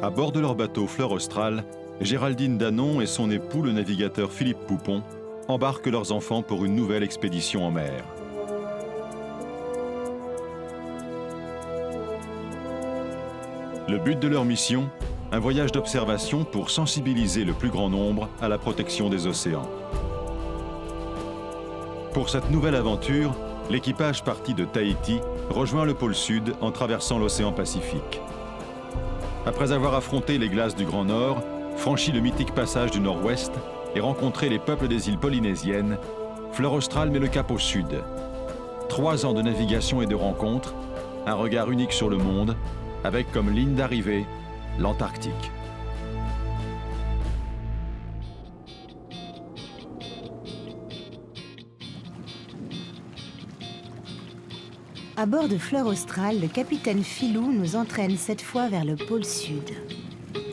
À bord de leur bateau Fleur Australe, Géraldine Danon et son époux, le navigateur Philippe Poupon, embarquent leurs enfants pour une nouvelle expédition en mer. Le but de leur mission, un voyage d'observation pour sensibiliser le plus grand nombre à la protection des océans. Pour cette nouvelle aventure, l'équipage parti de Tahiti rejoint le pôle Sud en traversant l'océan Pacifique. Après avoir affronté les glaces du Grand Nord, franchi le mythique passage du Nord-Ouest et rencontré les peuples des îles polynésiennes, Fleur Australe met le cap au sud. 3 ans de navigation et de rencontres, un regard unique sur le monde, avec comme ligne d'arrivée l'Antarctique. À bord de Fleur Australe, le capitaine Philou nous entraîne cette fois vers le pôle Sud. Content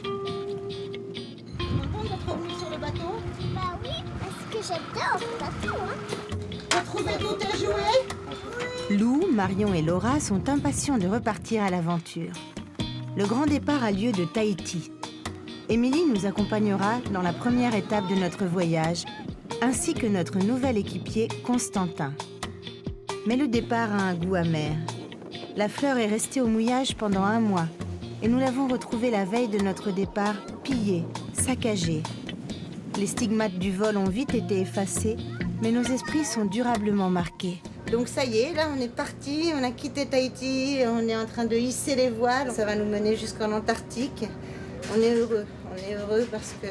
d'être revenu sur le bateau? Bah oui, parce que j'adore ce bateau, hein. T'as trouvé tous tes jouets? Lou, Marion et Laura sont impatients de repartir à l'aventure. Le grand départ a lieu de Tahiti. Émilie nous accompagnera dans la première étape de notre voyage, ainsi que notre nouvel équipier Constantin. Mais le départ a un goût amer. La fleur est restée au mouillage pendant 1 mois et nous l'avons retrouvée la veille de notre départ pillée, saccagée. Les stigmates du vol ont vite été effacés, mais nos esprits sont durablement marqués. Donc ça y est, là on est parti, on a quitté Tahiti, on est en train de hisser les voiles. Ça va nous mener jusqu'en Antarctique. On est heureux parce que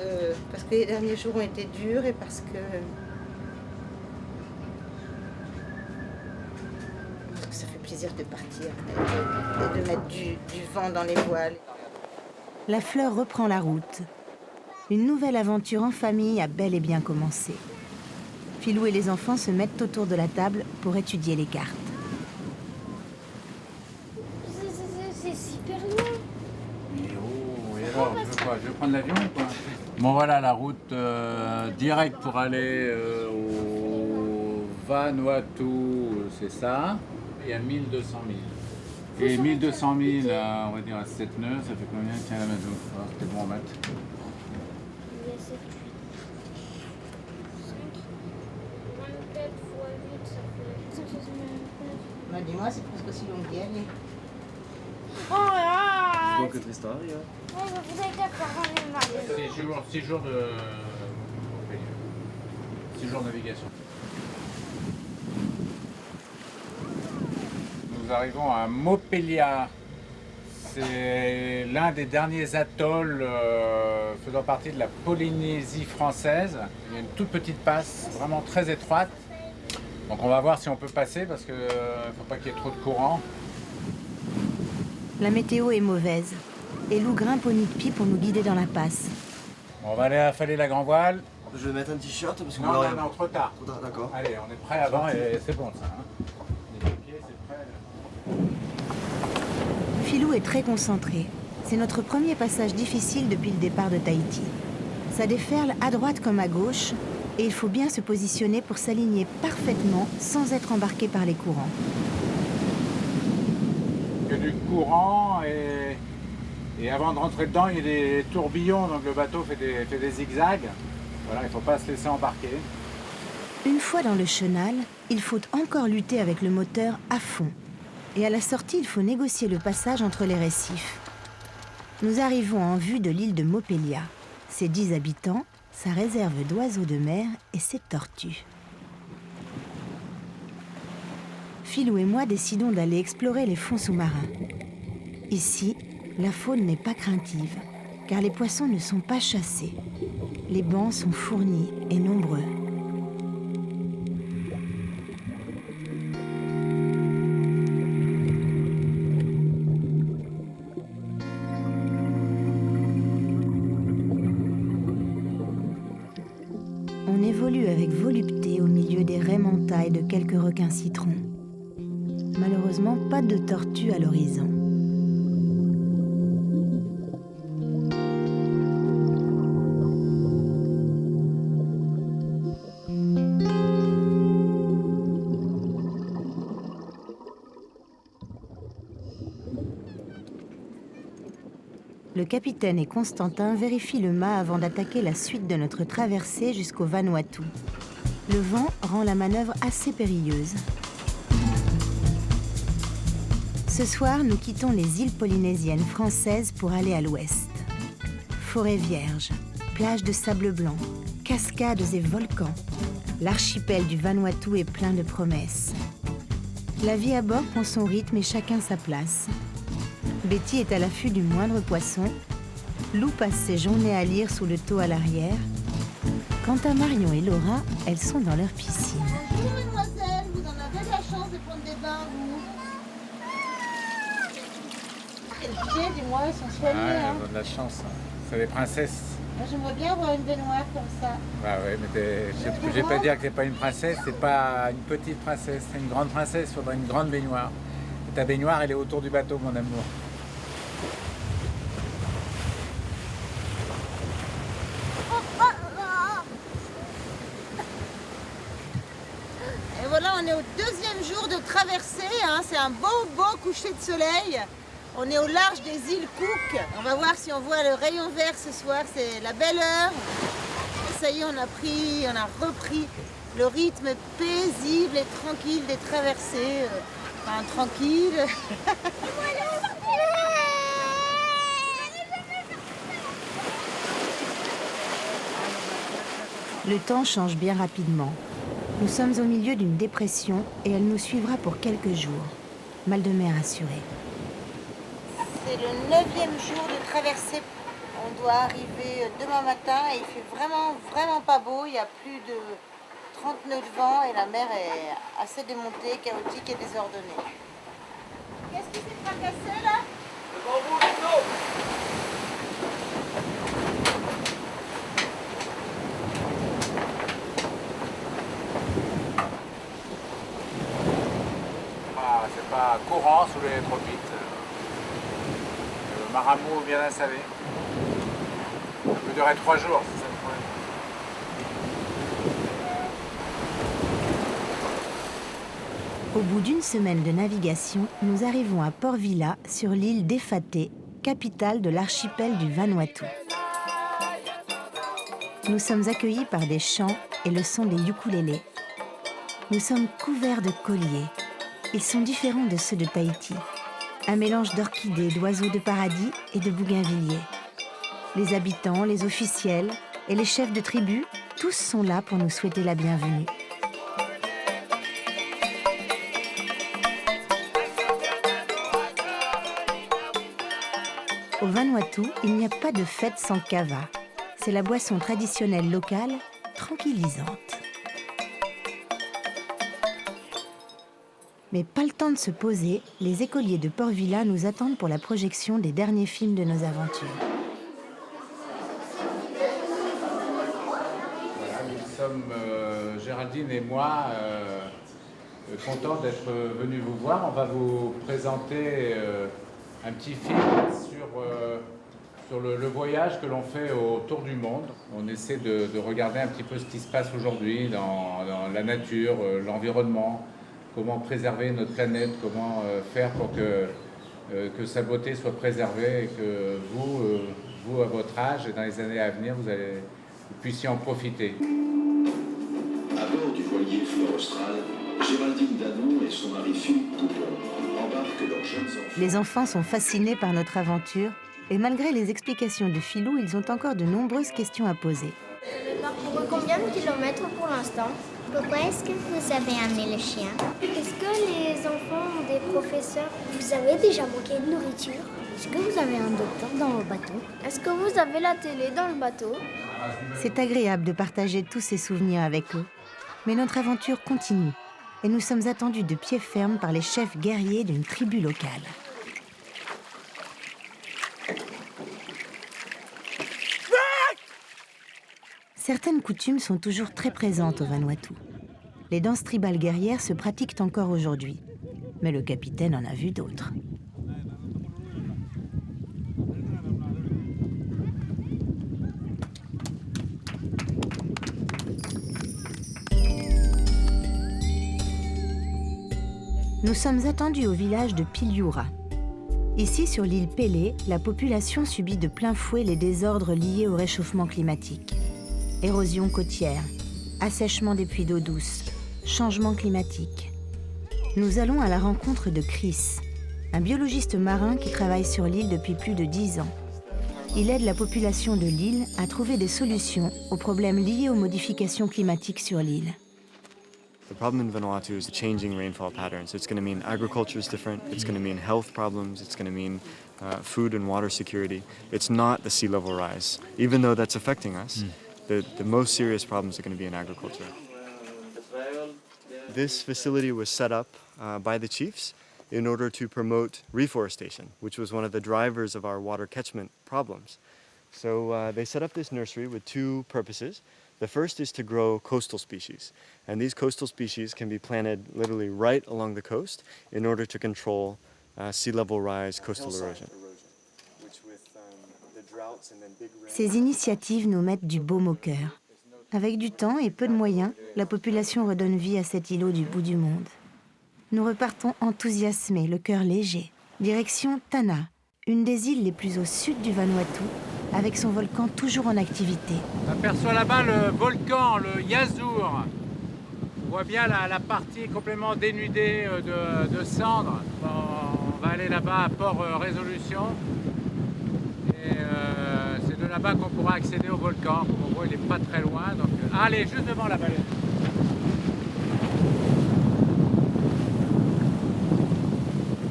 les derniers jours ont été durs et parce que ça fait plaisir de partir et de mettre du vent dans les voiles. La fleur reprend la route. Une nouvelle aventure en famille a bel et bien commencé. Philou et les enfants se mettent autour de la table pour étudier les cartes. C'est super loin. Et alors, je vais prendre l'avion ou quoi? Bon voilà la route directe pour aller au Vanuatu, c'est ça. Il y a 1200 000. Et 1200 000, on va dire à 7 nœuds, ça fait combien? Tiens la maison, t'es bon en maths. Il y a 7, 5, 24 fois 8, ça fait 169. Bah, dis-moi, c'est presque aussi long qu'hier. Oh là! Donc Tristan, ja. Ouais, vous avez qu'à faire ramener Mario. 6 jours de... 6 jours de navigation. Nous arrivons à Mopelia. C'est l'un des derniers atolls faisant partie de la Polynésie française. Il y a une toute petite passe, vraiment très étroite. Donc on va voir si on peut passer parce qu'il ne faut pas qu'il y ait trop de courant. La météo est mauvaise et Lou grimpe au nid de pie pour nous guider dans la passe. Bon, on va aller affaler la grand voile. Je vais mettre un t-shirt parce que Non, trop tard. Trop tard, d'accord. Allez, on est prêt avant et c'est bon ça. Hein. Les pieds, c'est prêt. Philou est très concentré. C'est notre premier passage difficile depuis le départ de Tahiti. Ça déferle à droite comme à gauche et il faut bien se positionner pour s'aligner parfaitement sans être embarqué par les courants. Que du courant et avant de rentrer dedans, il y a des tourbillons, donc le bateau fait des zigzags. Voilà, il ne faut pas se laisser embarquer. Une fois dans le chenal, il faut encore lutter avec le moteur à fond. Et à la sortie, il faut négocier le passage entre les récifs. Nous arrivons en vue de l'île de Mopelia. Ses 10 habitants, sa réserve d'oiseaux de mer et ses tortues. Philou et moi décidons d'aller explorer les fonds sous-marins. Ici, la faune n'est pas craintive, car les poissons ne sont pas chassés. Les bancs sont fournis et nombreux. On évolue avec volupté au milieu des raies mantailles de quelques requins citrons. Malheureusement, pas de tortues à l'horizon. le capitaine et Constantin vérifient le mât avant d'attaquer la suite de notre traversée jusqu'au Vanuatu. Le vent rend la manœuvre assez périlleuse. Ce soir, nous quittons les îles polynésiennes françaises pour aller à l'ouest. Forêts vierges, plages de sable blanc, cascades et volcans. L'archipel du Vanuatu est plein de promesses. La vie à bord prend son rythme et chacun sa place. Betty est à l'affût du moindre poisson. Lou passe ses journées à lire sous le taux à l'arrière. Quant à Marion et Laura, elles sont dans leur piscine. Bonjour mesdemoiselles, vous en avez de la chance de prendre des bains, vous. Quel pied, dis-moi, ils sont soignés. Hein. Ils ont de la chance. Hein. C'est des princesses. Moi, j'aimerais bien avoir une baignoire comme ça. Bah ouais, mais je vais pas dire que t'es pas une princesse, c'est pas une petite princesse, c'est une grande princesse, il faudra une grande baignoire. Et ta baignoire, elle est autour du bateau, mon amour. Et voilà, on est au deuxième jour de traversée. Hein. C'est un beau coucher de soleil. On est au large des îles Cook. On va voir si on voit le rayon vert ce soir. C'est la belle heure. Et ça y est, on a repris le rythme paisible et tranquille des traversées. Enfin, tranquille. Le temps change bien rapidement. Nous sommes au milieu d'une dépression et elle nous suivra pour quelques jours. Mal de mer assuré. C'est le 9e jour de traversée. On doit arriver demain matin et il fait vraiment pas beau. Il y a plus de 30 nœuds de vent et la mer est assez démontée, chaotique et désordonnée. Qu'est-ce qui s'est fracassé là? C'est pas courant sous les tropiques. Le Maramoo bien installé. Ça peut durer 3 jours, c'est ça le problème. Au bout d'une semaine de navigation, nous arrivons à Port Vila, sur l'île d'Efate, capitale de l'archipel du Vanuatu. Nous sommes accueillis par des chants et le son des ukulélés. Nous sommes couverts de colliers. Ils sont différents de ceux de Tahiti. Un mélange d'orchidées, d'oiseaux de paradis et de bougainvilliers. Les habitants, les officiels et les chefs de tribu, tous sont là pour nous souhaiter la bienvenue. Au Vanuatu, il n'y a pas de fête sans kava. C'est la boisson traditionnelle locale, tranquillisante. Mais pas le temps de se poser, les écoliers de Port Vila nous attendent pour la projection des derniers films de nos aventures. Voilà, nous sommes, Géraldine et moi, contents d'être venus vous voir. On va vous présenter un petit film sur le voyage que l'on fait autour du monde. On essaie de regarder un petit peu ce qui se passe aujourd'hui dans la nature, l'environnement. Comment préserver notre planète, comment faire pour que sa beauté soit préservée et que vous, à votre âge et dans les années à venir, vous puissiez en profiter. À bord du voilier Fleur Austral, Géraldine Danon et son mari Philippe Poupon embarquent leurs jeunes enfants. Les enfants sont fascinés par notre aventure et malgré les explications de Philou, ils ont encore de nombreuses questions à poser. Vous avez parcouru combien de kilomètres pour l'instant? Pourquoi est-ce que vous avez amené le chien? Est-ce que les enfants ont des professeurs? Vous avez déjà manqué de nourriture? Est-ce que vous avez un docteur dans le bateau? Est-ce que vous avez la télé dans le bateau? C'est agréable de partager tous ces souvenirs avec eux. Mais notre aventure continue et nous sommes attendus de pied ferme par les chefs guerriers d'une tribu locale. Certaines coutumes sont toujours très présentes au Vanuatu. Les danses tribales guerrières se pratiquent encore aujourd'hui. Mais le capitaine en a vu d'autres. Nous sommes attendus au village de Piliura. Ici, sur l'île Pélé, la population subit de plein fouet les désordres liés au réchauffement climatique. Érosion côtière, assèchement des puits d'eau douce, changement climatique. Nous allons à la rencontre de Chris, un biologiste marin qui travaille sur l'île depuis plus de 10 ans. Il aide la population de l'île à trouver des solutions aux problèmes liés aux modifications climatiques sur l'île. The problem in Vanuatu is the changing rainfall patterns. It's going to mean agriculture is different. It's going to mean health problems. It's going to mean food and water security. It's not the sea level rise. Even though that's affecting us, the most serious problems are going to be in agriculture. This facility was set up by the chiefs in order to promote reforestation, which was one of the drivers of our water catchment problems. So they set up this nursery with two purposes. The first is to grow coastal species, and these coastal species can be planted literally right along the coast in order to control sea level rise, coastal erosion. Ces initiatives nous mettent du baume au cœur. Avec du temps et peu de moyens, la population redonne vie à cet îlot du bout du monde. Nous repartons enthousiasmés, le cœur léger. Direction Tanna, une des îles les plus au sud du Vanuatu, avec son volcan toujours en activité. On aperçoit là-bas le volcan, le Yazur. On voit bien la partie complètement dénudée de cendres. On va aller là-bas à Port Résolution. Et c'est de là-bas qu'on pourra accéder au volcan. Comme on voit, il n'est pas très loin. Donc, allez, juste devant la baleine.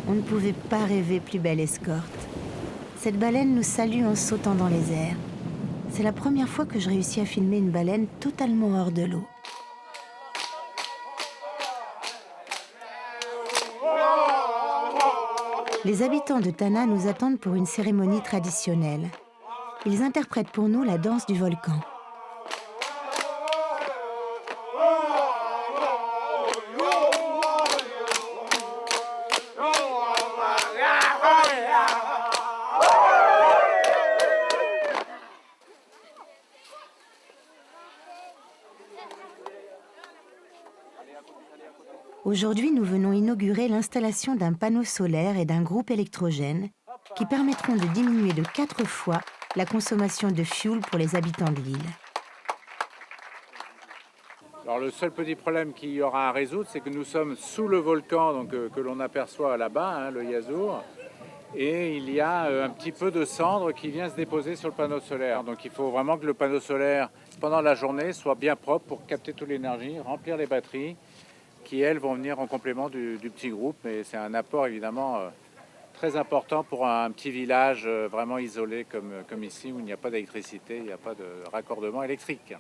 On ne pouvait pas rêver plus belle escorte. Cette baleine nous salue en sautant dans les airs. C'est la première fois que je réussis à filmer une baleine totalement hors de l'eau. Les habitants de Tanna nous attendent pour une cérémonie traditionnelle. Ils interprètent pour nous la danse du volcan. Aujourd'hui, nous venons inaugurer l'installation d'un panneau solaire et d'un groupe électrogène qui permettront de diminuer de 4 fois la consommation de fuel pour les habitants de l'île. Alors le seul petit problème qu'il y aura à résoudre, c'est que nous sommes sous le volcan donc, que l'on aperçoit là-bas, le Yazur, et il y a un petit peu de cendre qui vient se déposer sur le panneau solaire. Donc il faut vraiment que le panneau solaire, pendant la journée, soit bien propre pour capter toute l'énergie, remplir les batteries, qui, elles, vont venir en complément du petit groupe. Mais c'est un apport, évidemment, très important pour un petit village vraiment isolé comme ici, où il n'y a pas d'électricité, il n'y a pas de raccordement électrique.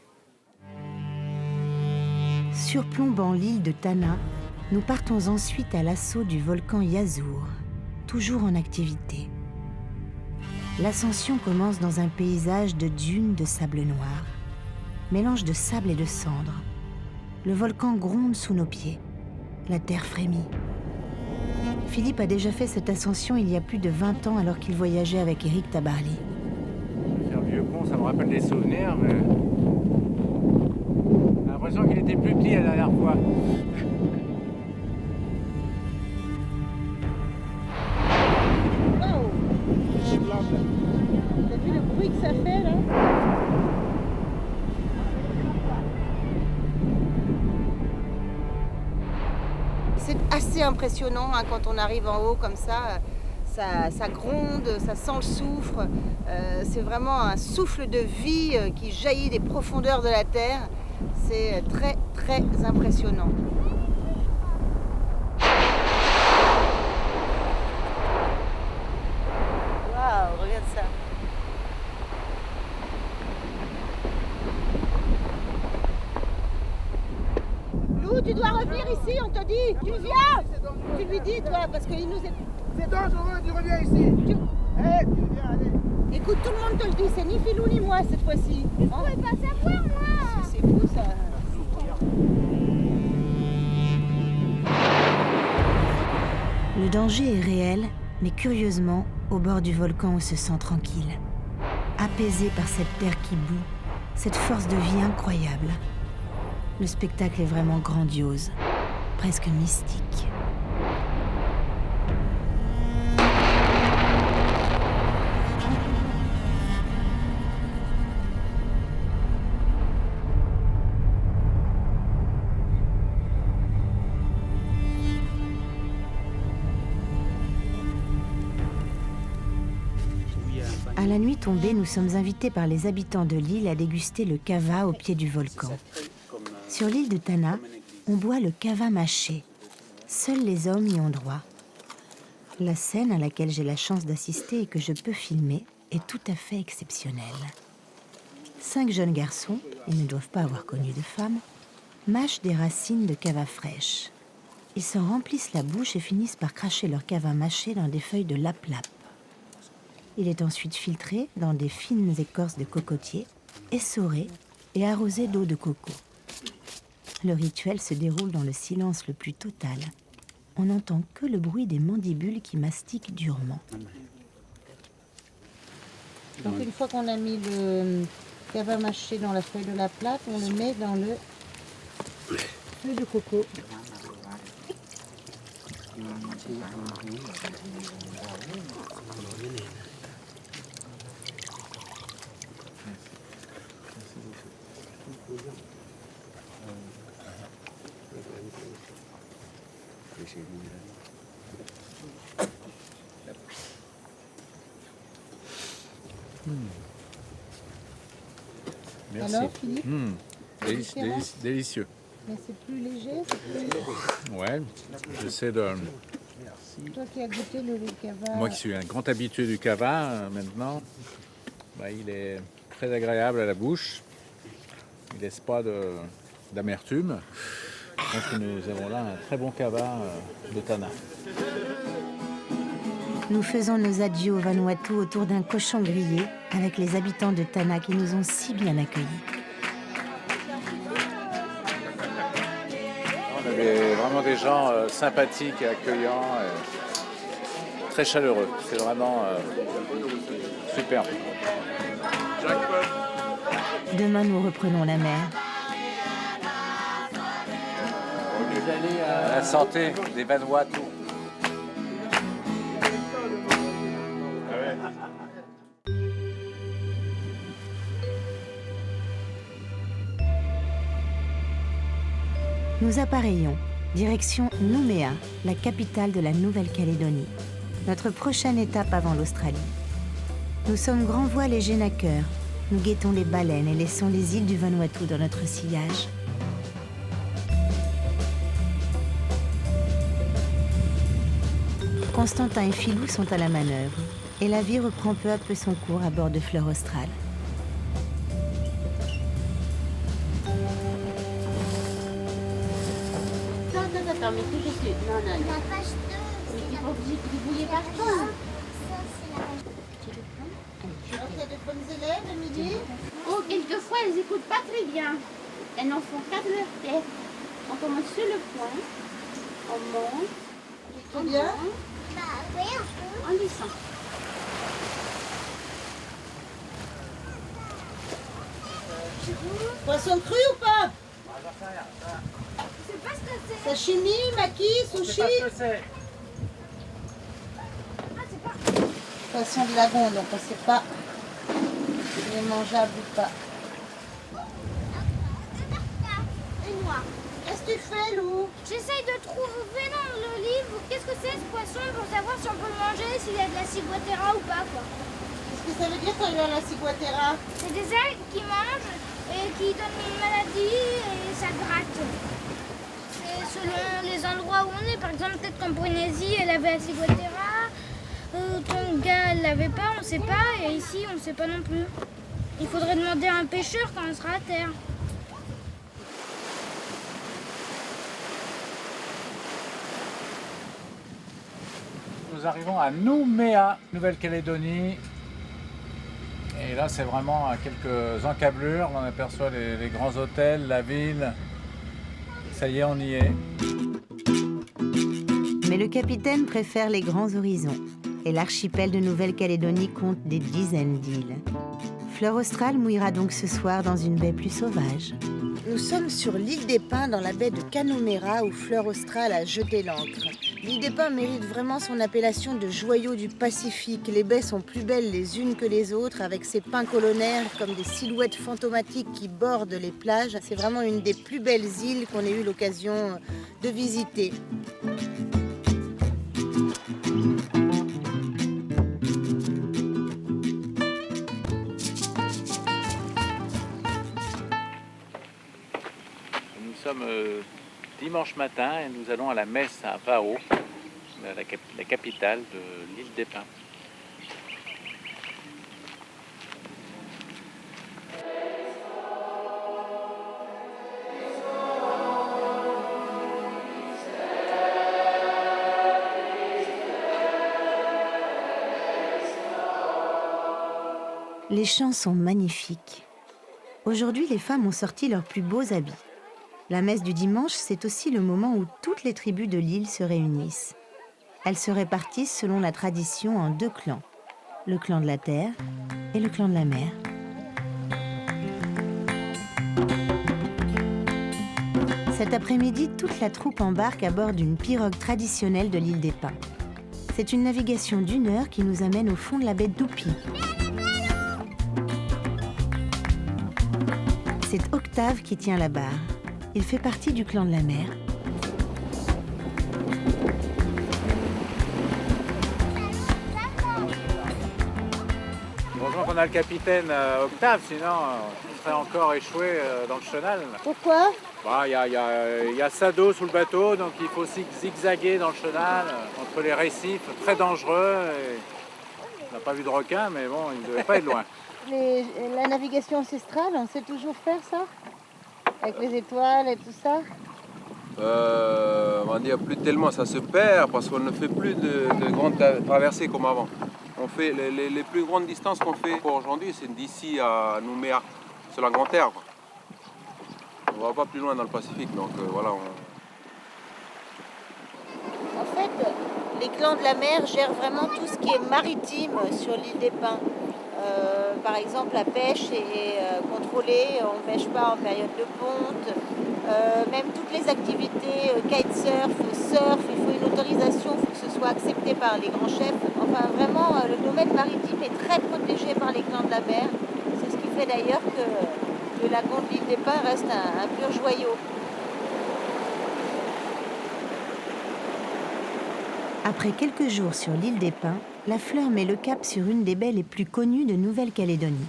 Surplombant l'île de Tanna, nous partons ensuite à l'assaut du volcan Yazur, toujours en activité. L'ascension commence dans un paysage de dunes de sable noir, mélange de sable et de cendres. Le volcan gronde sous nos pieds. La terre frémit. Philippe a déjà fait cette ascension il y a plus de 20 ans alors qu'il voyageait avec Eric Tabarly. C'est un vieux con, ça me rappelle des souvenirs, mais... J'ai l'impression qu'il était plus petit la dernière fois. Wow! T'as vu le bruit que ça fait là? C'est assez impressionnant hein, quand on arrive en haut comme ça. Ça gronde, ça sent le soufre. C'est vraiment un souffle de vie qui jaillit des profondeurs de la terre. C'est très, très impressionnant. Waouh, regarde ça. Lou, tu dois revenir ici, on te dit. Tu viens. Tu lui dis, toi, parce qu'il nous est... C'est dangereux, tu reviens ici. Tu... Hey, tu viens, allez. Écoute, tout le monde te le dit, c'est ni Philou ni moi cette fois-ci. Je pouvais pas savoir, moi. C'est fou ça. Le danger est réel, mais curieusement, au bord du volcan, on se sent tranquille. Apaisé par cette terre qui bout, cette force de vie incroyable. Le spectacle est vraiment grandiose, presque mystique. À la nuit tombée, nous sommes invités par les habitants de l'île à déguster le kava au pied du volcan. Sur l'île de Tanna, on boit le kava mâché. Seuls les hommes y ont droit. La scène à laquelle j'ai la chance d'assister et que je peux filmer est tout à fait exceptionnelle. 5 jeunes garçons, ils ne doivent pas avoir connu de femmes, mâchent des racines de kava fraîches. Ils s'en remplissent la bouche et finissent par cracher leur kava mâché dans des feuilles de lap-lap. Il est ensuite filtré dans des fines écorces de cocotier, essoré et arrosé d'eau de coco. Le rituel se déroule dans le silence le plus total. On n'entend que le bruit des mandibules qui mastiquent durement. Donc une fois qu'on a mis le kava mâché dans la feuille de la plate, on le met dans le feuille de coco. Merci. Alors, Philippe, Délicieux. mais c'est plus léger, c'est plus... Ouais, j'essaie de... Toi qui as goûté le kava... Moi qui suis un grand habitué du kava maintenant, il est très agréable à la bouche. Il ne laisse pas d'amertume. Je pense que nous avons là un très bon kava de Tanna. Nous faisons nos adieux au Vanuatu autour d'un cochon grillé avec les habitants de Tanna qui nous ont si bien accueillis. On avait vraiment des gens sympathiques et accueillants, et très chaleureux. C'est vraiment super. Demain, nous reprenons la mer. La santé des Vanuatu. Nous appareillons, direction Nouméa, la capitale de la Nouvelle-Calédonie. Notre prochaine étape avant l'Australie. Nous sommes grand voile et génaqueurs. Nous guettons les baleines et laissons les îles du Vanuatu dans notre sillage. Constantin et Philou sont à la manœuvre et la vie reprend peu à peu son cours à bord de Fleur Austral. Attends, mais tout de suite. Non, non, non. La page 2. Mais tu es pas obligé de débrouiller partout. Ça, c'est la page. Alors, t'as de bonnes élèves à midi? Oh, quelquefois, elles écoutent pas très bien. Elles n'en font qu'à de leur tête. On commence sur le point. On monte. Très bien. Bah, oui, un peu. En descend. Poisson cru ou pas? Je sais pas ce que c'est. Sashimi, maki, sushi? Poisson de lagon, donc on ne sait pas s'il est mangeable ou pas. Et moi. Qu'est-ce que tu fais, Lou? J'essaye de trouver dans le livre qu'est-ce que c'est ce poisson pour savoir si on peut le manger, s'il y a de la ciguatera ou pas, quoi. Qu'est-ce que ça veut dire quand il y a la ciguatera? C'est des algues qui mangent et qui donnent une maladie et ça gratte. C'est selon les endroits où on est. Par exemple, peut-être qu'en Polynésie, elle avait la ciguatera. Tonga, elle l'avait pas, on sait pas. Et ici, on sait pas non plus. Il faudrait demander à un pêcheur quand on sera à terre. Nous arrivons à Nouméa, Nouvelle-Calédonie. Et là, c'est vraiment à quelques encablures. On aperçoit les grands hôtels, la ville. Ça y est, on y est. Mais le capitaine préfère les grands horizons. Et l'archipel de Nouvelle-Calédonie compte des dizaines d'îles. Fleur Austral mouillera donc ce soir dans une baie plus sauvage. Nous sommes sur l'île des Pins, dans la baie de Canumera, où Fleur Austral a jeté l'ancre. L'île des Pins mérite vraiment son appellation de joyau du Pacifique. Les baies sont plus belles les unes que les autres, avec ses pins colonnaires comme des silhouettes fantomatiques qui bordent les plages. C'est vraiment une des plus belles îles qu'on ait eu l'occasion de visiter. dimanche matin et nous allons à la messe à Vao, la capitale de l'île des Pins. Les chants sont magnifiques. Aujourd'hui, les femmes ont sorti leurs plus beaux habits. La messe du dimanche, c'est aussi le moment où toutes les tribus de l'île se réunissent. Elles se répartissent selon la tradition en 2 clans, le clan de la terre et le clan de la mer. Cet après-midi, toute la troupe embarque à bord d'une pirogue traditionnelle de l'île des Pins. C'est une navigation d'1 heure qui nous amène au fond de la baie d'Oupi. C'est Octave qui tient la barre. Il fait partie du clan de la mer. Heureusement qu'on a le capitaine Octave, sinon on serait encore échoué dans le chenal. Pourquoi? Il y a Sado sous le bateau, donc il faut zigzaguer dans le chenal, entre les récifs, très dangereux. Et on n'a pas vu de requin, mais bon, il ne devait pas être loin. La navigation ancestrale, on sait toujours faire ça? Avec les étoiles et tout ça? On va dire plus tellement, ça se perd parce qu'on ne fait plus de grandes traversées comme avant. On fait les plus grandes distances qu'on fait pour aujourd'hui, c'est d'ici à Nouméa, sur la Grande Terre. On ne va pas plus loin dans le Pacifique, donc voilà. En fait, les clans de la mer gèrent vraiment tout ce qui est maritime sur l'île des Pins. Par exemple, la pêche est contrôlée, on ne pêche pas en période de ponte. Même toutes les activités, kitesurf, surf, il faut une autorisation, il faut que ce soit accepté par les grands chefs. Enfin, vraiment, le domaine maritime est très protégé par les clans de la mer. C'est ce qui fait d'ailleurs que le lagon de l'île des Pins reste un pur joyau. Après quelques jours sur l'île des Pins, la Fleur met le cap sur une des baies les plus connues de Nouvelle-Calédonie.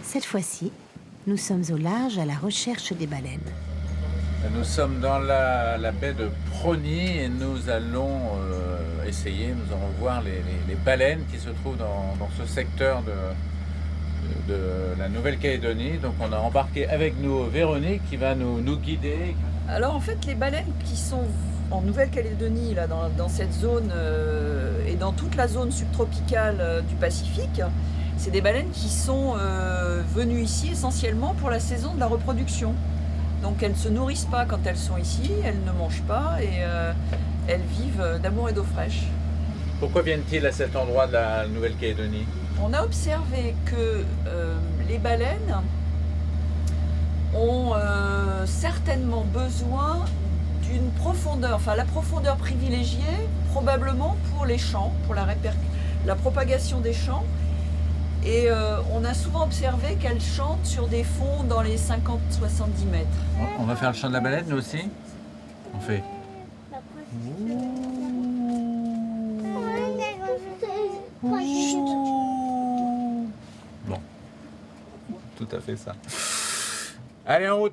Cette fois-ci, nous sommes au large à la recherche des baleines. Nous sommes dans la baie de Prony et nous allons nous allons voir les baleines qui se trouvent dans ce secteur de la Nouvelle-Calédonie. Donc on a embarqué avec nous Véronique qui va nous guider. Alors en fait, les baleines qui sont en Nouvelle-Calédonie, là, dans cette zone et dans toute la zone subtropicale du Pacifique, c'est des baleines qui sont venues ici essentiellement pour la saison de la reproduction. Donc elles ne se nourrissent pas quand elles sont ici, elles ne mangent pas et elles vivent d'amour et d'eau fraîche. Pourquoi viennent-ils à cet endroit de la Nouvelle-Calédonie? On a observé que les baleines ont certainement besoin d'une profondeur, enfin la profondeur privilégiée probablement pour les champs, pour la propagation des champs. Et on a souvent observé qu'elles chantent sur des fonds dans les 50-70 mètres. On va faire le chant de la baleine, nous aussi? On fait. Bon, tout à fait ça. Allez, en route!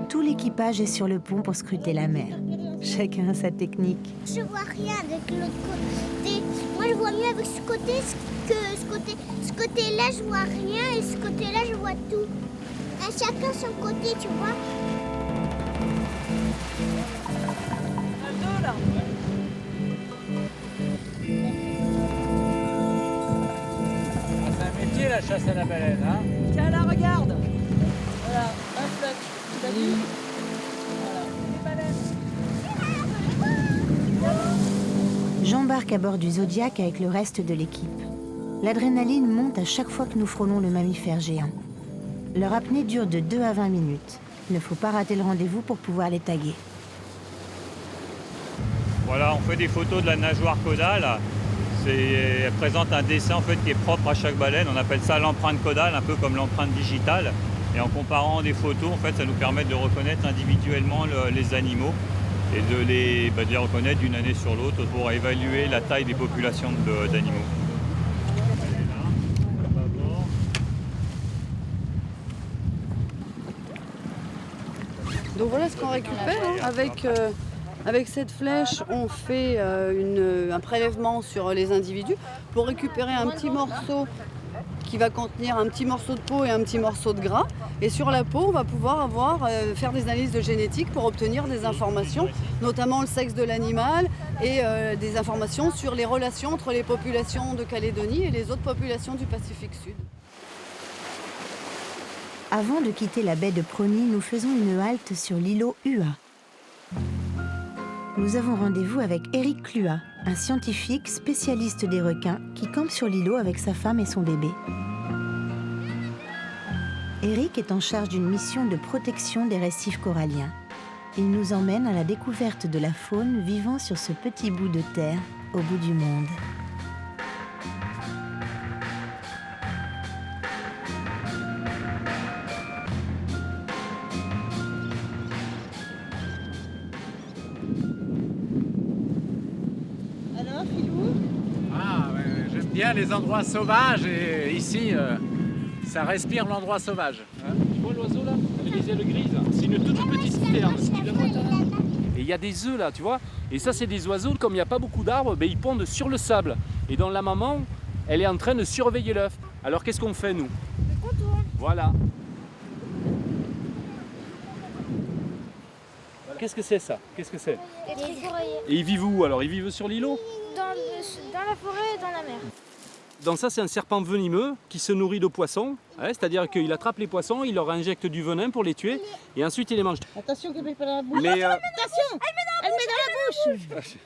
Tout l'équipage est sur le pont pour scruter la mer. Chacun a sa technique. Je vois rien avec l'autre côté. Moi, je vois mieux avec ce côté que ce côté-là, je vois rien et ce côté-là, je vois tout. À chacun son côté, tu vois. Deux, là. C'est un métier la chasse à la baleine, hein? Tiens là, regarde. Voilà, un flotte. T'as vu? Voilà, les baleines. J'embarque à bord du Zodiac avec le reste de l'équipe. L'adrénaline monte à chaque fois que nous frôlons le mammifère géant. Leur apnée dure de 2 à 20 minutes. Il ne faut pas rater le rendez-vous pour pouvoir les taguer. Voilà, on fait des photos de la nageoire caudale. Elle présente un dessin en fait, qui est propre à chaque baleine. On appelle ça l'empreinte caudale, un peu comme l'empreinte digitale. Et en comparant des photos, en fait, ça nous permet de reconnaître individuellement les animaux et de les reconnaître d'une année sur l'autre pour évaluer la taille des populations d'animaux. Donc voilà ce qu'on récupère. Avec cette flèche, on fait un prélèvement sur les individus pour récupérer un petit morceau qui va contenir un petit morceau de peau et un petit morceau de gras. Et sur la peau, on va pouvoir faire des analyses de génétique pour obtenir des informations, notamment le sexe de l'animal et des informations sur les relations entre les populations de Calédonie et les autres populations du Pacifique Sud. Avant de quitter la baie de Prony, nous faisons une halte sur l'îlot Ua. Nous avons rendez-vous avec Éric Clua, un scientifique spécialiste des requins qui campe sur l'îlot avec sa femme et son bébé. Éric est en charge d'une mission de protection des récifs coralliens. Il nous emmène à la découverte de la faune vivant sur ce petit bout de terre au bout du monde. Alors, Philou? Ah, ouais, j'aime bien les endroits sauvages et ici, ça respire l'endroit sauvage. Tu vois l'oiseau là, avec les ailes grises? C'est une toute petite citerne. Et il y a des œufs là, tu vois. Et ça, c'est des oiseaux, comme il n'y a pas beaucoup d'arbres, ben, ils pondent sur le sable. Et donc la maman, elle est en train de surveiller l'œuf. Alors qu'est-ce qu'on fait nous? Voilà. Qu'est-ce que c'est ça? Qu'est-ce que c'est? Des triforiés. Et ils vivent où alors? Ils vivent sur l'îlot? Dans la forêt et dans la mer. Donc ça, c'est un serpent venimeux qui se nourrit de poissons. C'est-à-dire qu'il attrape les poissons, il leur injecte du venin pour les tuer et ensuite il les mange. Attention qu'elle ne met pas dans la bouche. Mais, Attention, elle met dans la bouche.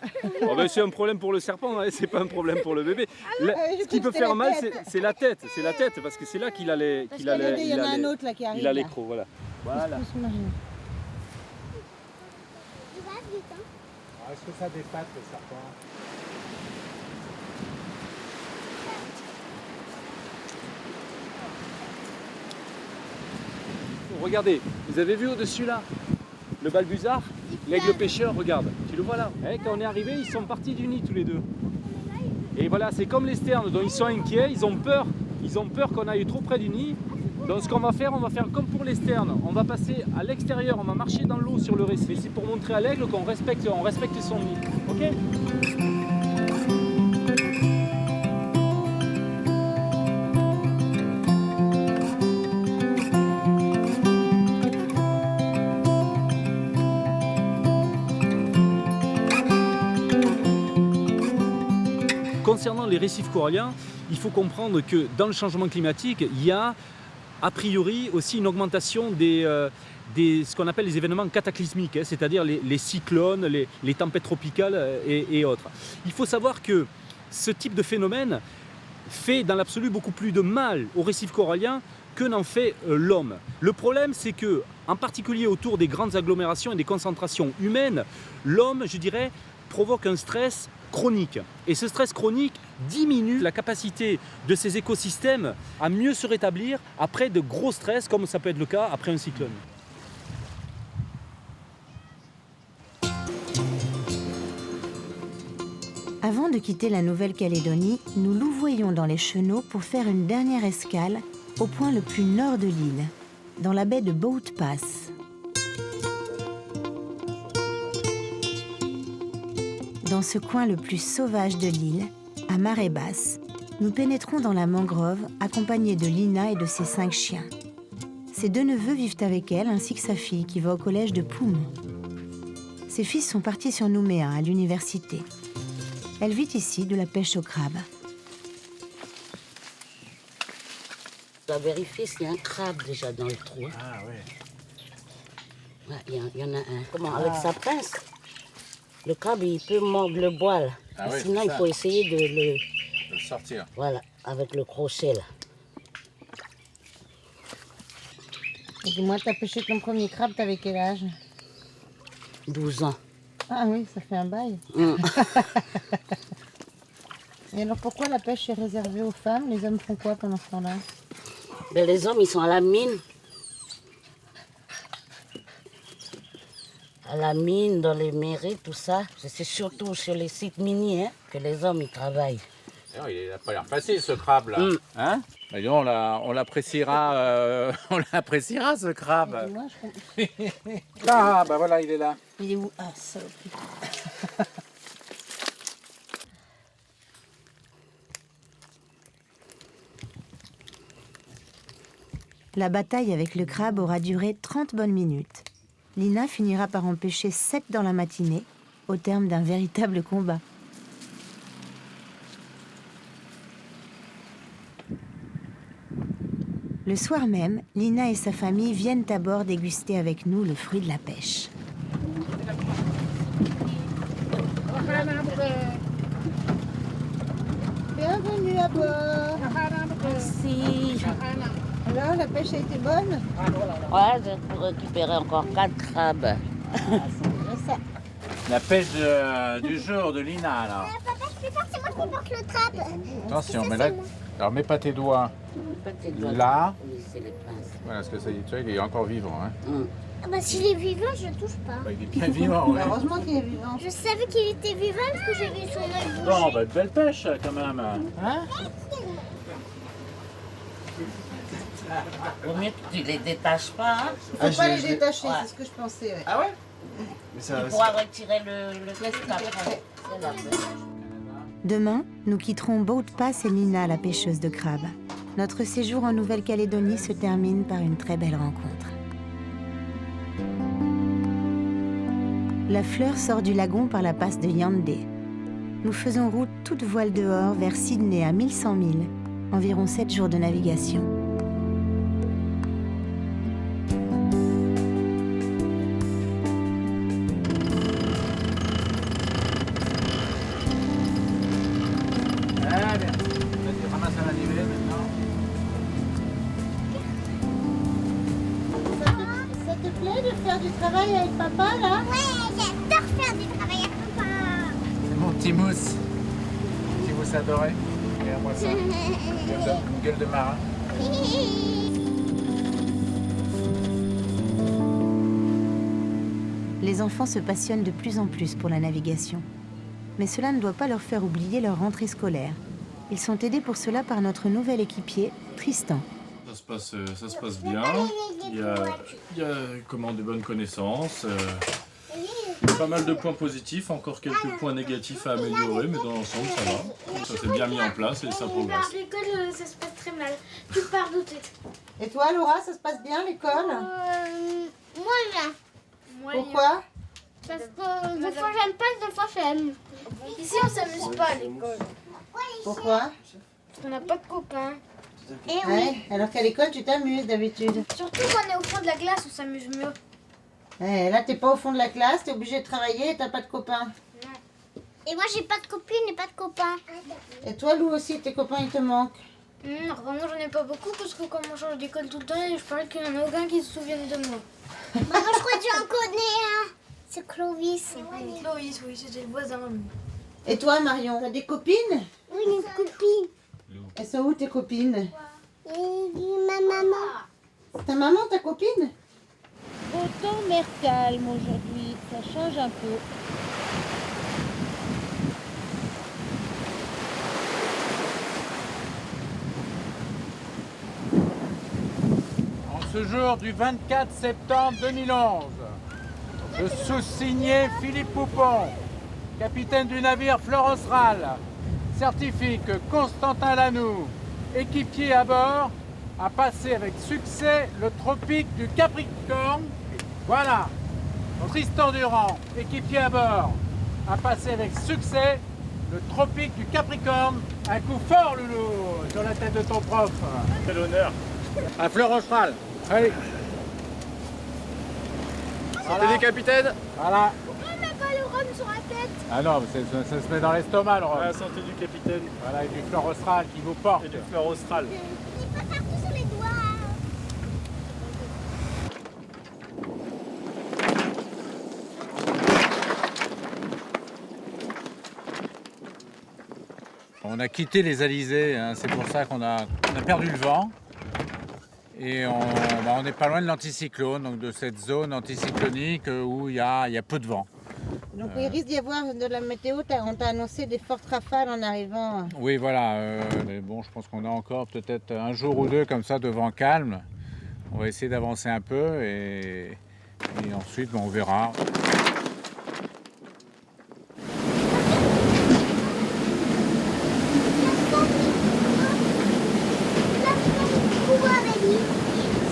Oh ben, c'est un problème pour le serpent, c'est pas un problème pour le bébé. Ce qui peut faire mal, c'est la tête. C'est la tête parce que c'est là qu'il a les. Il y en a un autre là qui arrive. Il a les crocs, voilà. Voilà. Est-ce que ça a des pattes, le serpent? Regardez, vous avez vu au-dessus là le balbuzard, l'aigle pêcheur, regarde, tu le vois là. Quand on est arrivé, ils sont partis du nid tous les deux. Et voilà, c'est comme les sternes, dont ils sont inquiets, ils ont peur qu'on aille trop près du nid. Donc ce qu'on va faire, comme pour les sternes, on va passer à l'extérieur, on va marcher dans l'eau sur le récif. C'est pour montrer à l'aigle qu'on respecte son nid. Ok ? Concernant les récifs coralliens, il faut comprendre que dans le changement climatique, il y a a priori aussi une augmentation ce qu'on appelle les événements cataclysmiques, c'est-à-dire les cyclones, les tempêtes tropicales et autres. Il faut savoir que ce type de phénomène fait dans l'absolu beaucoup plus de mal aux récifs coralliens que n'en fait l'homme. Le problème, c'est que, en particulier autour des grandes agglomérations et des concentrations humaines, l'homme, je dirais, provoque un stress chronique. Et ce stress chronique diminue la capacité de ces écosystèmes à mieux se rétablir après de gros stress, comme ça peut être le cas après un cyclone. Avant de quitter la Nouvelle-Calédonie, nous louvoyons dans les chenaux pour faire une dernière escale au point le plus nord de l'île, dans la baie de Boat Pass. Dans ce coin le plus sauvage de l'île, à marée basse, nous pénétrons dans la mangrove accompagnés de Lina et de ses 5 chiens. Ses 2 neveux vivent avec elle ainsi que sa fille qui va au collège de Poum. Ses fils sont partis sur Nouméa à l'université. Elle vit ici de la pêche au crabe. On va vérifier s'il y a un crabe déjà dans le trou. Ah ouais. Il y en a un. Comment? Avec sa pince. Le crabe, il peut mordre le bois, là. Ah oui, sinon, il faut essayer de le sortir. Voilà, avec le crochet, là. Dis-moi, t'as pêché ton premier crabe, t'avais quel âge? 12 ans. Ah oui, ça fait un bail. Et alors, pourquoi la pêche est réservée aux femmes? Les hommes font quoi pendant ce temps-là? Ben, les hommes, ils sont à la mine. À la mine, dans les mairies, tout ça. C'est surtout sur les sites miniers que les hommes ils travaillent. Il n'a pas l'air facile ce crabe là. Hein? Bah, on l'appréciera ce crabe. Ah bah voilà, il est là. Il est où? Ah, saloperie. La bataille avec le crabe aura duré 30 bonnes minutes. Lina finira par en pêcher 7 dans la matinée, au terme d'un véritable combat. Le soir même, Lina et sa famille viennent à bord déguster avec nous le fruit de la pêche. Bienvenue à bord. Merci. Alors, la pêche a été bonne? Ouais, j'ai récupéré encore 4 crabes. La pêche du jour de Lina là. Papa, je peux faire, c'est moi qui porte le crabe. Attention, mais là, alors mets pas tes doigts là. Oui, c'est les pinces. Voilà, parce que ça y est, tu vois, il est encore vivant. Hein. Ah bah s'il est vivant, je ne touche pas. Bah, il est bien vivant, ouais. Heureusement qu'il est vivant. Je savais qu'il était vivant parce que j'ai vu son œil bouger. Bon, bah, belle pêche quand même. Hein? Au mieux que tu les détaches pas. Hein. Il ne faut pas les détacher, c'est ce que je pensais. Ouais. Ah ouais? Mais ça, Tu pourras retirer le plastique après. C'est la pêche. Demain, nous quitterons Boat Pass et Lina, la pêcheuse de crabes. Notre séjour en Nouvelle-Calédonie se termine par une très belle rencontre. La fleur sort du lagon par la passe de Yandé. Nous faisons route toute voile dehors vers Sydney à 1100 milles, environ 7 jours de navigation. Ah bien. Vas-y, ramasse à la nivelle maintenant. Ça te plaît de faire du travail avec papa, là? Ouais, j'adore faire du travail avec papa. C'est mon petit mousse. Petit mousse adoré. Regarde-moi ça. Une gueule de marin. Les enfants se passionnent de plus en plus pour la navigation. Mais cela ne doit pas leur faire oublier leur rentrée scolaire. Ils sont aidés pour cela par notre nouvel équipier, Tristan. Ça se passe bien. Il y a comment, des bonnes connaissances. Pas mal de points positifs, encore quelques points négatifs à améliorer, mais dans l'ensemble ça va. Ça s'est bien mis en place et ça progresse. À l'école, ça se passe très mal. Tu pars douter. Et toi, Laura, ça se passe bien, l'école? Moyen. Pourquoi? Parce que des fois j'aime pas, des fois j'aime. Ici, on s'amuse pas à l'école. Pourquoi? Parce qu'on n'a pas de copains. Et Ouais, alors qu'à l'école, tu t'amuses d'habitude. Surtout quand on est au fond de la classe, on s'amuse mieux. Ouais, là, t'es pas au fond de la classe, t'es obligé de travailler et t'as pas de copains. Et moi j'ai pas de copine et pas de copain. Et toi, Lou aussi, tes copains, ils te manquent. Vraiment, j'en ai pas beaucoup parce que comme on change d'école tout le temps, je parie qu'il n'y en a aucun qui se souvienne de moi. Maman, je crois que j'en connais un. C'est Clovis. Clovis, oui, c'était le voisin. Et toi, Marion, t'as des copines? Oui, une copine. Elles sont où tes copines? Et ma maman. Ta maman, ta copine? Autant mer calme aujourd'hui, ça change un peu. En ce jour du 24 septembre 2011, je sous-signé Philippe Poupon, capitaine du navire Fleur Austral, certifie que Constantin Lanoux, équipier à bord, a passé avec succès le tropique du Capricorne. Voilà, Tristan Durand, équipier à bord, a passé avec succès le tropique du Capricorne. Un coup fort, Loulou, sur la tête de ton prof. Quel honneur. À Fleur Austral. Allez. Santé des capitaines. Voilà. Pourquoi on met pas le rhum sur la tête? Ah non, ça se met dans l'estomac, le rhum. À la santé du capitaine. Voilà, et du Fleur Austral qui vous porte. Et du Fleur Austral. Il pas partout sur les doigts. On a quitté les alizés, hein, c'est pour ça qu'on a perdu le vent. Et on n'est pas loin de l'anticyclone, donc de cette zone anticyclonique où il y a peu de vent. Donc il risque d'y avoir de la météo, on t'a annoncé des fortes rafales en arrivant. Oui, voilà, mais bon, je pense qu'on a encore peut-être un jour ou deux comme ça de vent calme. On va essayer d'avancer un peu et ensuite on verra.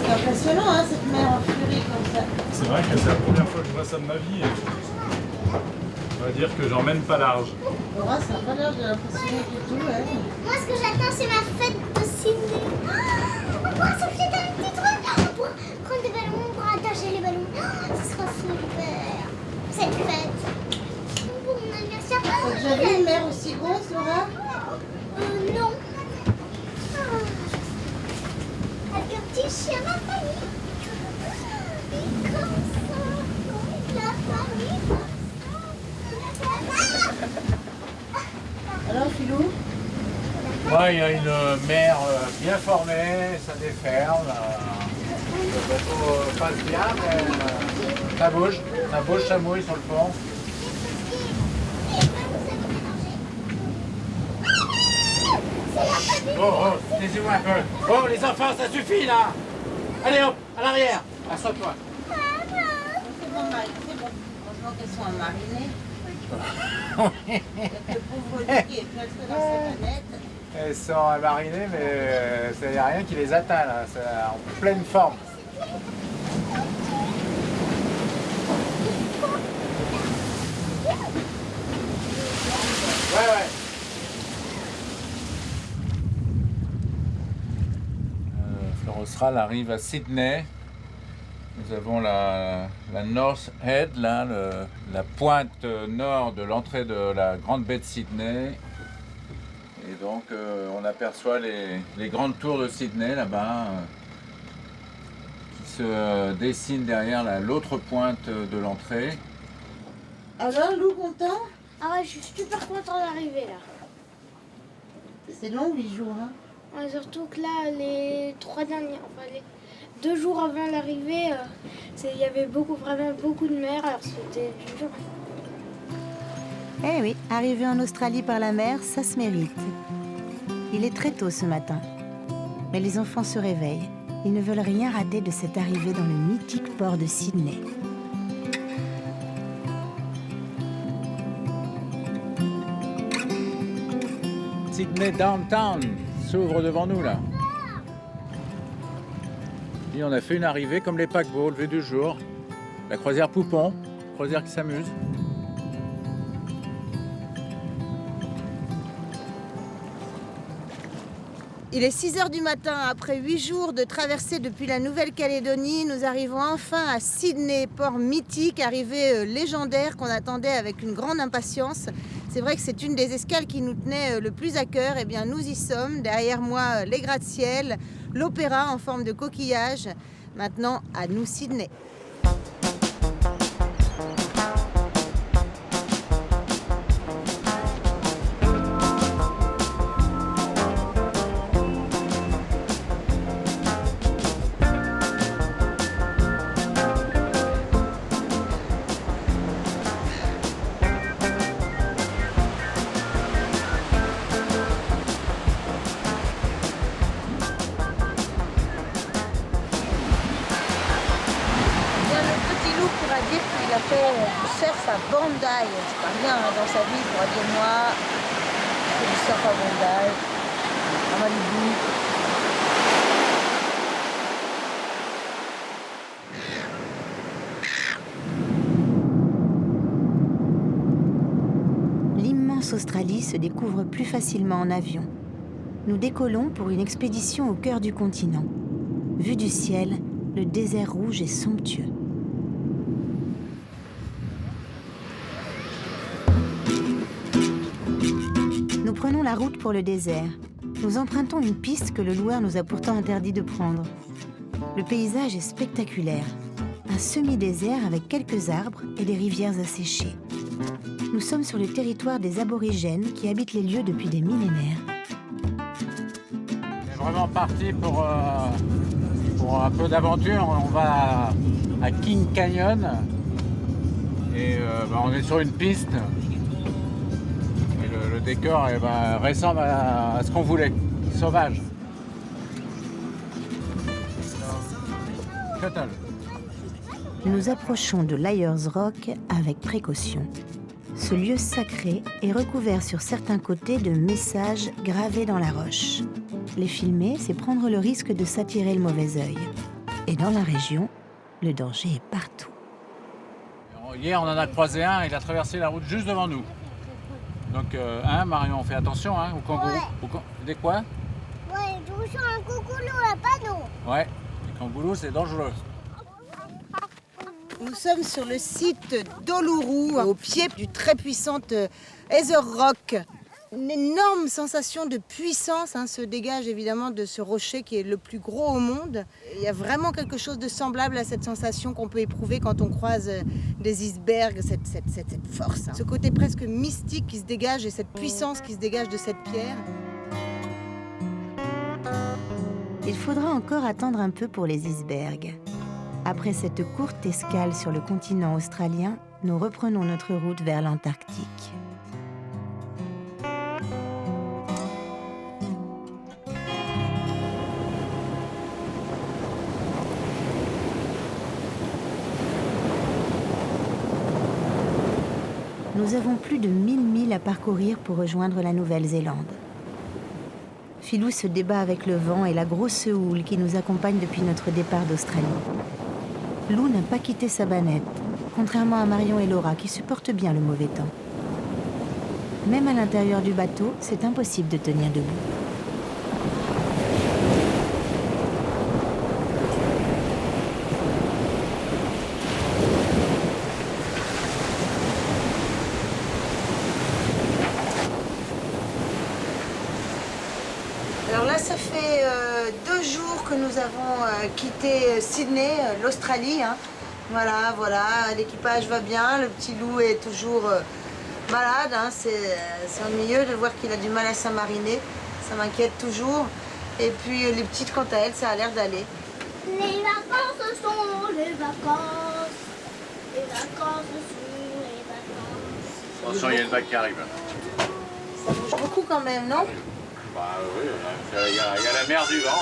C'est impressionnant hein, cette mer en furie comme ça. C'est vrai que c'est la première fois que je vois ça de ma vie. On va dire que j'emmène pas large. Laura, ça n'a pas l'air de l'impressionner du tout. Ouais. Moi, ce que j'attends, c'est ma fête de Sydney. On pourra s'acheter un petit truc. On pourra prendre des ballons, on pourra attacher les ballons. Ce sera super. Cette fête. Pour mon anniversaire. T'as déjà vu une mer aussi grosse, Laura? Non. Avec un petit chien, ma famille. Et comme ça, la famille. Alors, Philou? Ouais, il y a une mer bien formée, ça déferle. Le bateau passe bien, mais ça mouille sur le pont. Oh, taisez-vous un peu. Oh, les enfants, ça suffit là. Allez hop, à l'arrière. Assois-toi. C'est bon, Marie, c'est bon. Franchement, qu'elles sont à mariner. Le pauvre lit qui est plâtré dans sa canette. Elles sont à mariner, mais il n'y a rien qui les atteint là. C'est en pleine forme. Ouais. Fleur Australe arrive à Sydney. Nous avons la North Head, là, la pointe nord de l'entrée de la grande baie de Sydney. Et donc on aperçoit les grandes tours de Sydney là-bas qui se dessinent derrière l'autre pointe de l'entrée. Alors, Lou, content? Ah ouais, je suis super content d'arriver là. C'est long, 8 jours. Hein? Ouais, surtout que là, les 3 derniers, enfin les 2 jours avant l'arrivée, il y avait vraiment beaucoup de mer, alors c'était dur. Eh oui, arriver en Australie par la mer, ça se mérite. Il est très tôt ce matin. Mais les enfants se réveillent. Ils ne veulent rien rater de cette arrivée dans le mythique port de Sydney. Sydney Downtown s'ouvre devant nous là. Et on a fait une arrivée comme les paquebots, levé du jour. La croisière Poupon, croisière qui s'amuse. Il est 6 h du matin. Après 8 jours de traversée depuis la Nouvelle-Calédonie, nous arrivons enfin à Sydney, port mythique, arrivée légendaire qu'on attendait avec une grande impatience. C'est vrai que c'est une des escales qui nous tenait le plus à cœur. Eh bien, nous y sommes. Derrière moi, les gratte-ciel, l'opéra en forme de coquillage. Maintenant, à nous, Sydney. Surf à Bondi, c'est pas rien dans sa vie, il pourra dire moi, je fais du surf à Bondi, à Malibu. L'immense Australie se découvre plus facilement en avion. Nous décollons pour une expédition au cœur du continent. Vu du ciel, le désert rouge est somptueux. Nous prenons la route pour le désert. Nous empruntons une piste que le loueur nous a pourtant interdit de prendre. Le paysage est spectaculaire. Un semi-désert avec quelques arbres et des rivières asséchées. Nous sommes sur le territoire des aborigènes qui habitent les lieux depuis des millénaires. On est vraiment parti pour un peu d'aventure. On va à King Canyon et on est sur une piste. Et le décor ressemble à ce qu'on voulait, sauvage. Total. Nous approchons de Liar's Rock avec précaution. Ce lieu sacré est recouvert sur certains côtés de messages gravés dans la roche. Les filmer, c'est prendre le risque de s'attirer le mauvais œil. Et dans la région, le danger est partout. Hier, on en a croisé un, il a traversé la route juste devant nous. Donc, Marion, on fait attention au kangourou. Ouais. Des quoi? Ouais, toujours un coucoulou, là, pas d'eau. Ouais, les kangourous, c'est dangereux. Nous sommes sur le site d'Uluru, au pied du très puissant Heather Rock. Une énorme sensation de puissance se dégage évidemment de ce rocher qui est le plus gros au monde. Il y a vraiment quelque chose de semblable à cette sensation qu'on peut éprouver quand on croise des icebergs, cette force. Ce côté presque mystique qui se dégage et cette puissance qui se dégage de cette pierre. Il faudra encore attendre un peu pour les icebergs. Après cette courte escale sur le continent australien, nous reprenons notre route vers l'Antarctique. Nous avons plus de 1000 milles à parcourir pour rejoindre la Nouvelle-Zélande. Philou se débat avec le vent et la grosse houle qui nous accompagne depuis notre départ d'Australie. Lou n'a pas quitté sa bannette, contrairement à Marion et Laura qui supportent bien le mauvais temps. Même à l'intérieur du bateau, c'est impossible de tenir debout. Alors là, ça fait 2 jours que nous avons quitté Sydney, l'Australie. Voilà, l'équipage va bien, le petit Lou est toujours malade. C'est ennuyeux de voir qu'il a du mal à s'amariner, ça m'inquiète toujours. Et puis les petites, quant à elles, ça a l'air d'aller. Les vacances sont les vacances. Les vacances sont les vacances. Attention, il y a le bac qui arrive. Ça bouge beaucoup quand même, non? Bah oui, il y a la mer du vent.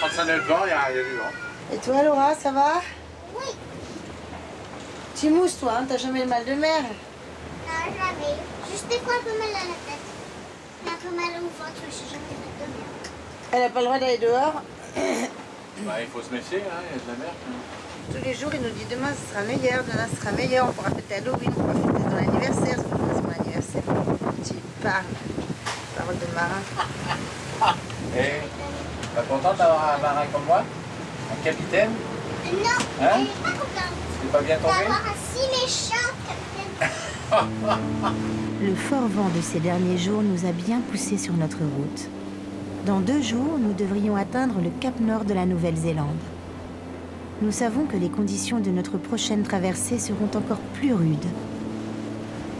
Quand ça n'est pas, il y a du vent. Et toi, Laura, ça va? Oui. Tu mousses, toi, t'as jamais le mal de mer? Non, jamais. Juste des fois un peu mal à la tête. Mais un peu mal au ventre, je suis jamais mal de mer. Elle n'a pas le droit d'aller dehors. Bah, il faut se méfier, il y a de la mer. Tous les jours, il nous dit demain ce sera meilleur, demain ce sera meilleur, on pourra fêter Halloween, on pourra fêter ton anniversaire, c'est pas mon anniversaire. Tu parles. Parole de marin. Et t'es contente d'avoir un marin comme moi? Un capitaine? Non, Hein? elle n'est pas contente. C'est pas bien tombé? D'avoir un si méchant capitaine. Le fort vent de ces derniers jours nous a bien poussés sur notre route. Dans 2 jours, nous devrions atteindre le cap nord de la Nouvelle-Zélande. Nous savons que les conditions de notre prochaine traversée seront encore plus rudes.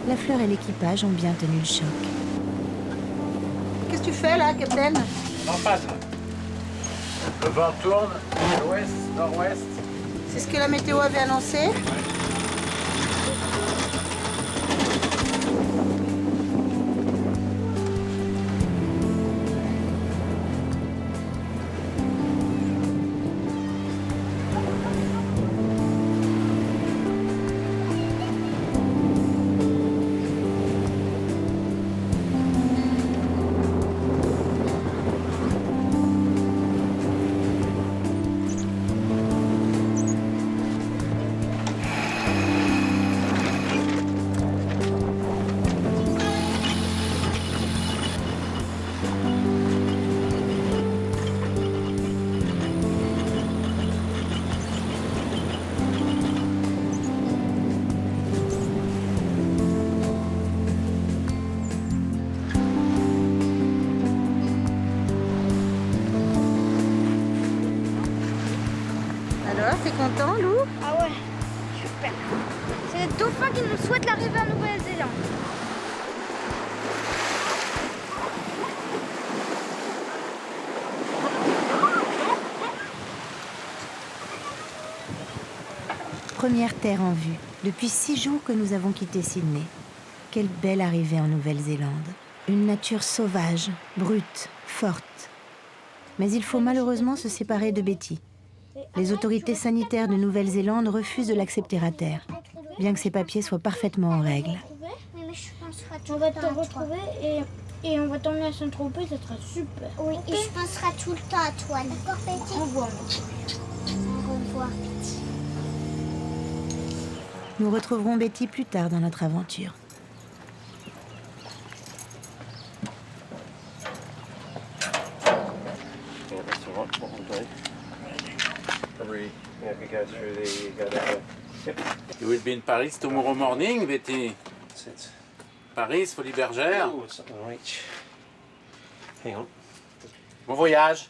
La Fleur et l'équipage ont bien tenu le choc. Qu'est-ce que tu fais là, capitaine? En panne. Le vent tourne, l'ouest, nord-ouest. C'est ce que la météo avait annoncé? Alors, t'es content, Lou? Ah ouais, super. C'est le dauphin qui nous souhaite l'arrivée en Nouvelle-Zélande. Première terre en vue. Depuis 6 jours que nous avons quitté Sydney. Quelle belle arrivée en Nouvelle-Zélande. Une nature sauvage, brute, forte. Mais il faut malheureusement se séparer de Betty. Les autorités sanitaires de Nouvelle-Zélande refusent de l'accepter à terre, bien que ses papiers soient parfaitement en règle. On va te retrouver et on va t'emmener à Saint-Tropez, ça sera super. Oui, et je penserai tout le temps à toi. D'accord, Betty? Au revoir. Au revoir, Betty. Nous retrouverons Betty plus tard dans notre aventure. You will be in Paris tomorrow morning, Betty. Paris, Folie Bergère. Hang on. Bon voyage.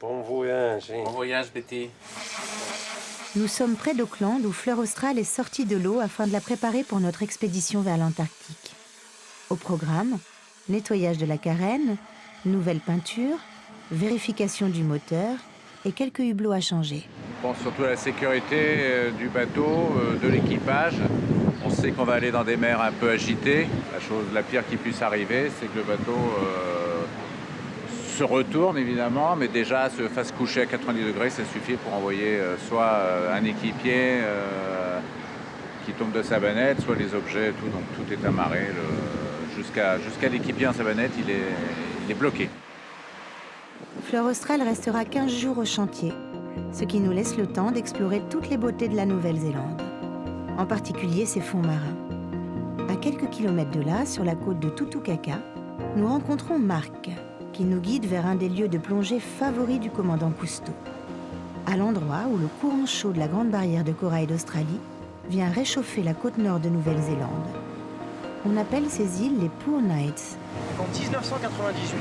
Bon voyage. Bon voyage, Betty. Nous sommes près d'Auckland où Fleur Australe est sortie de l'eau afin de la préparer pour notre expédition vers l'Antarctique. Au programme, nettoyage de la carène, nouvelle peinture, vérification du moteur et quelques hublots à changer. On pense surtout à la sécurité du bateau, de l'équipage. On sait qu'on va aller dans des mers un peu agitées. La pire qui puisse arriver, c'est que le bateau se retourne évidemment, mais déjà se fasse coucher à 90 degrés, ça suffit pour envoyer soit un équipier qui tombe de sa banette, soit les objets, tout. Donc tout est amarré. Jusqu'à l'équipier en sa banette, il est bloqué. Fleur Australe restera 15 jours au chantier, ce qui nous laisse le temps d'explorer toutes les beautés de la Nouvelle-Zélande, en particulier ses fonds marins. À quelques kilomètres de là, sur la côte de Tutukaka, nous rencontrons Marc, qui nous guide vers un des lieux de plongée favoris du commandant Cousteau, à l'endroit où le courant chaud de la grande barrière de corail d'Australie vient réchauffer la côte nord de Nouvelle-Zélande. On appelle ces îles les Poor Knights. En 1998,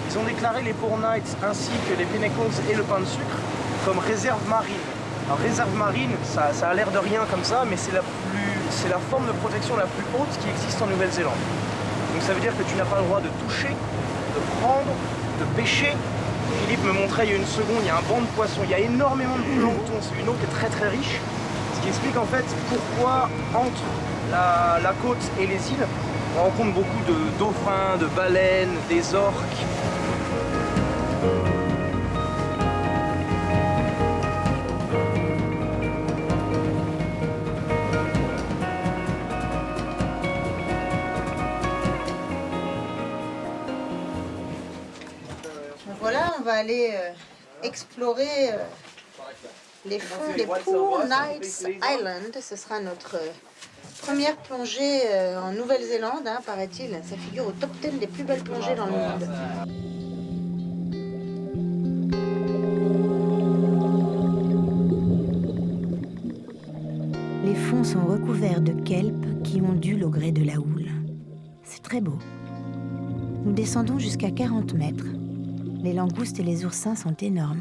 ils ont déclaré les Poor Knights ainsi que les Pinnacles et le pain de sucre comme réserve marine. Alors réserve marine, ça a l'air de rien comme ça, mais c'est la forme de protection la plus haute qui existe en Nouvelle-Zélande. Donc ça veut dire que tu n'as pas le droit de toucher, de prendre, de pêcher. Philippe me montrait il y a une seconde, il y a un banc de poissons, il y a énormément de plancton, c'est une eau qui est très très riche. Ce qui explique en fait pourquoi entre la côte et les îles, on rencontre beaucoup de dauphins, de baleines, des orques. Voilà, on va aller explorer les fonds des Poor Knights Island. Ce sera notre première plongée en Nouvelle-Zélande, hein, paraît-il. Ça figure au top 10 des plus belles plongées dans le monde. Les fonds sont recouverts de kelp qui ondulent au gré de la houle. C'est très beau. Nous descendons jusqu'à 40 mètres. Les langoustes et les oursins sont énormes.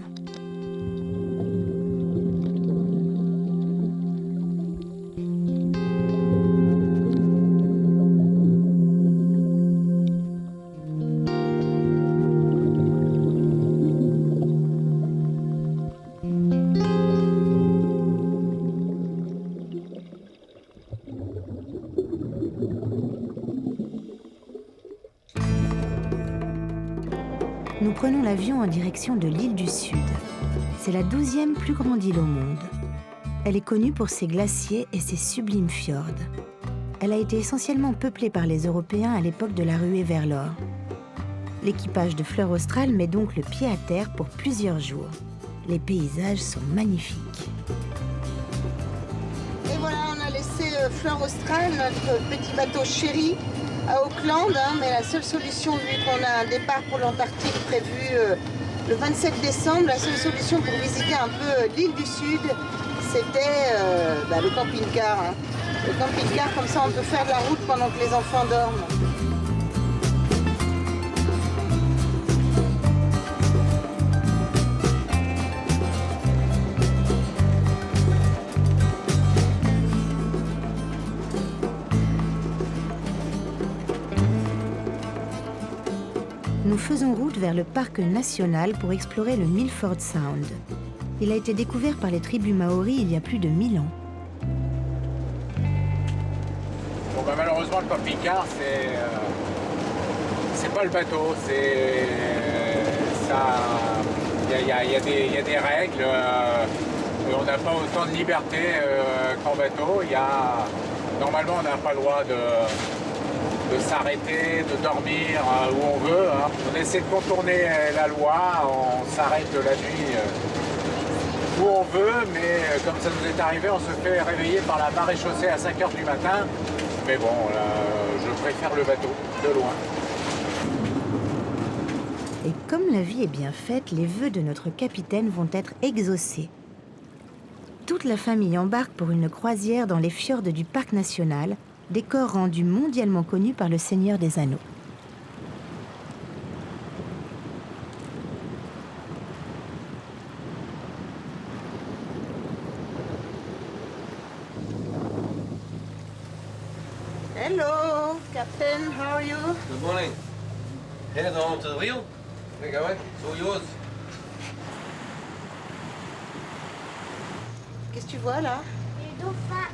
Nous prenons l'avion en direction de l'île du Sud. C'est la 12e plus grande île au monde. Elle est connue pour ses glaciers et ses sublimes fjords. Elle a été essentiellement peuplée par les Européens à l'époque de la ruée vers l'or. L'équipage de Fleur Australe met donc le pied à terre pour plusieurs jours. Les paysages sont magnifiques. Et voilà, on a laissé Fleur Australe, notre petit bateau chéri, à Auckland, hein, mais la seule solution, vu qu'on a un départ pour l'Antarctique prévu le 27 décembre, la seule solution pour visiter un peu l'île du Sud, c'était le camping-car. Hein. Le camping-car, comme ça on peut faire de la route pendant que les enfants dorment. Nous faisons route vers le parc national pour explorer le Milford Sound. Il a été découvert par les tribus maoris il y a plus de 1000 ans. Bah, malheureusement, le camping-car, c'est pas le bateau. C'est ça. Il y a des règles. On n'a pas autant de liberté qu'en bateau. Normalement, on n'a pas le droit de s'arrêter, de dormir où on veut. Hein. On essaie de contourner la loi, on s'arrête la nuit où on veut, mais comme ça nous est arrivé, on se fait réveiller par la maréchaussée à 5 h du matin. Mais bon, là, je préfère le bateau, de loin. Et comme la vie est bien faite, les vœux de notre capitaine vont être exaucés. Toute la famille embarque pour une croisière dans les fjords du parc national, décor rendu mondialement connu par le Seigneur des Anneaux. Hello, Captain, how are you? Good morning. Head on to the wheel. There you go, it's all yours. Qu'est-ce que tu vois là? Les dauphins.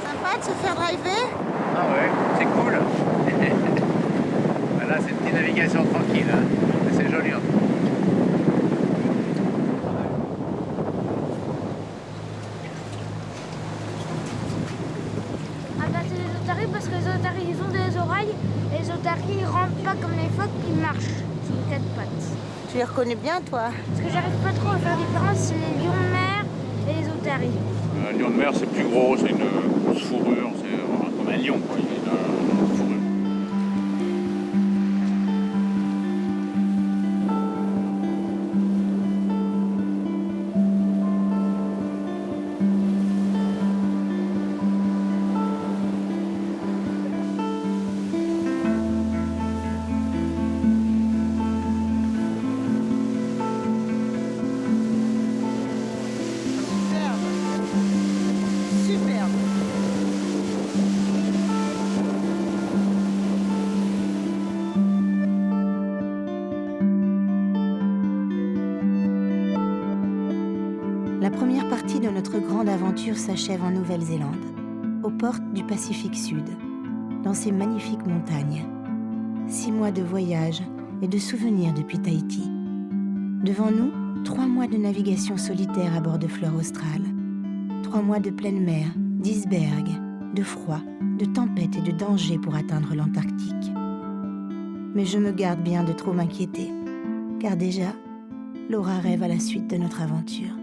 Sympa de se faire driver? Ah ouais, c'est cool. Voilà, c'est une petite navigation tranquille. Hein. C'est joli. Hein. Regardez les otaries parce que les otaries ils ont des oreilles et les otaries ils rentrent pas comme les phoques qui marchent sur quatre pattes. Tu les reconnais bien toi? Ce que j'arrive pas trop à faire la différence c'est les lions de mer et les otaries. Un lion de mer c'est plus gros, c'est une grosse fourrure, c'est comme un lion quoi. Il est dans une fourrure. La première partie de notre grande aventure s'achève en Nouvelle-Zélande, aux portes du Pacifique Sud, dans ces magnifiques montagnes. 6 mois de voyage et de souvenirs depuis Tahiti. Devant nous, 3 mois de navigation solitaire à bord de Fleur Australe. 3 mois de pleine mer, d'icebergs, de froid, de tempêtes et de dangers pour atteindre l'Antarctique. Mais je me garde bien de trop m'inquiéter, car déjà, Laura rêve à la suite de notre aventure.